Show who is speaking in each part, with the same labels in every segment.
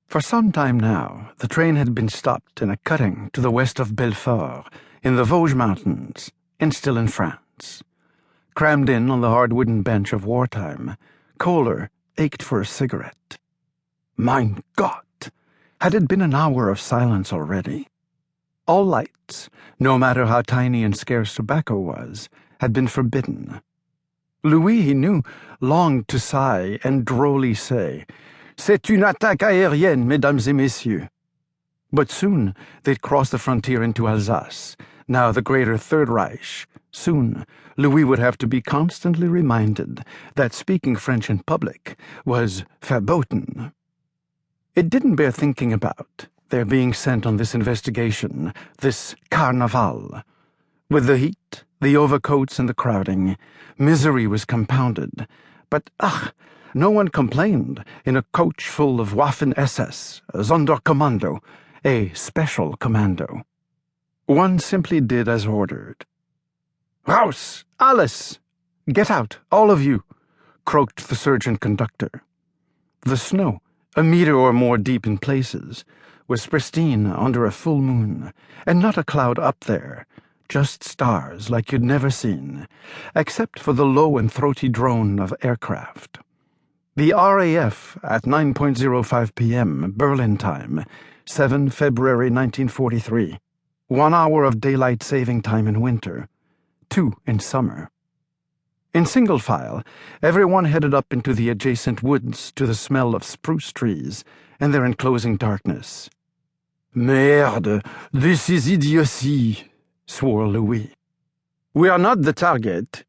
Speaker 1: For some time now, the train had been stopped in a cutting to the west of Belfort, in the Vosges Mountains, and still in France. Crammed in on the hard wooden bench of wartime, Kohler ached for a cigarette. Mein Gott! Had it been an hour of silence already? All lights, no matter how tiny and scarce tobacco was, had been forbidden. Louis, he knew, longed to sigh and drolly say, "C'est une attaque aérienne, mesdames et messieurs." But soon they'd cross the frontier into Alsace, now the greater Third Reich. Soon Louis would have to be constantly reminded that speaking French in public was verboten. It didn't bear thinking about, their being sent on this investigation, this Carnival. With the heat, the overcoats and the crowding, misery was compounded. But, no one complained in a coach full of Waffen-SS, Sonderkommando, a special commando. One simply did as ordered. "Raus! Alles! Get out, all of you!" croaked the sergeant-conductor. The snow, a meter or more deep in places, was pristine under a full moon, and not a cloud up there, just stars like you'd never seen, except for the low and throaty drone of aircraft. The RAF at 9:05 p.m. Berlin time, 7 February 1943, 1 hour of daylight saving time in winter, 2 in summer. In single file, everyone headed up into the adjacent woods to the smell of spruce trees and their enclosing darkness. "Merde, this is idiocy," swore Louis. "We are not the target.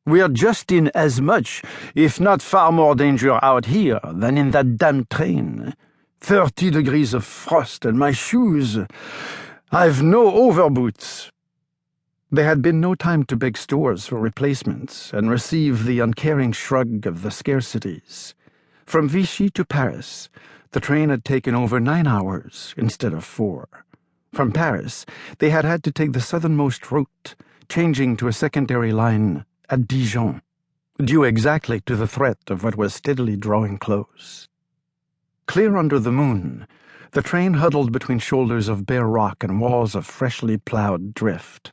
Speaker 1: We are just in as much, if not far more danger out here than in that damned train. 30 degrees of frost and my shoes. I've no overboots." There had been no time to beg stores for replacements and receive the uncaring shrug of the scarcities. From Vichy to Paris, the train had taken over 9 hours instead of 4. From Paris, they had had to take the southernmost route, changing to a secondary line at Dijon, due exactly to the threat of what was steadily drawing close. Clear under the moon, the train huddled between shoulders of bare rock and walls of freshly plowed drift.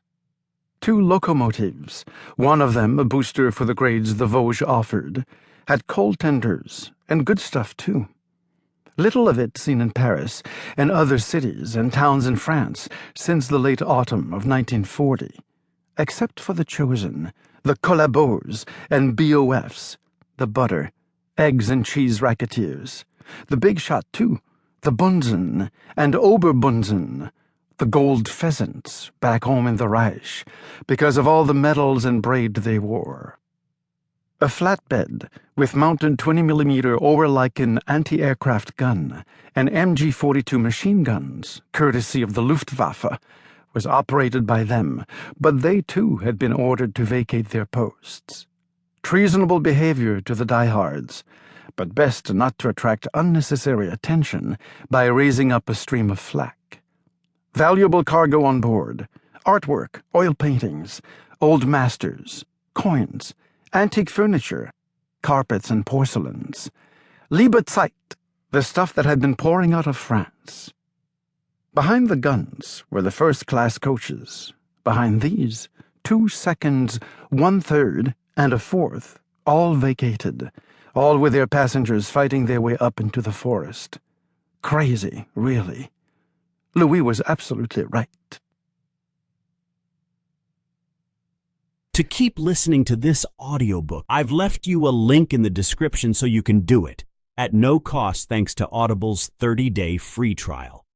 Speaker 1: 2 locomotives, one of them a booster for the grades the Vosges offered, had coal tenders, and good stuff too. Little of it seen in Paris and other cities and towns in France since the late autumn of 1940, except for the chosen, the collabos and BOFs, the butter, eggs and cheese racketeers, the big shot too, the Bunsen and Oberbunsen, the gold pheasants back home in the Reich, because of all the medals and braid they wore. A flatbed with mounted 20mm Oberleichen anti-aircraft gun and MG-42 machine guns, courtesy of the Luftwaffe, was operated by them, but they too had been ordered to vacate their posts. Treasonable behavior to the diehards, but best not to attract unnecessary attention by raising up a stream of flack. Valuable cargo on board, artwork, oil paintings, old masters, coins, antique furniture, carpets and porcelains. Liebe Zeit, the stuff that had been pouring out of France. Behind the guns were the first-class coaches. Behind these, 2 seconds, 1/3, and a 4th, all vacated, all with their passengers fighting their way up into the forest. Crazy, really. Louis was absolutely right.
Speaker 2: To keep listening to this audiobook, I've left you a link in the description so you can do it, at no cost thanks to Audible's 30-day free trial.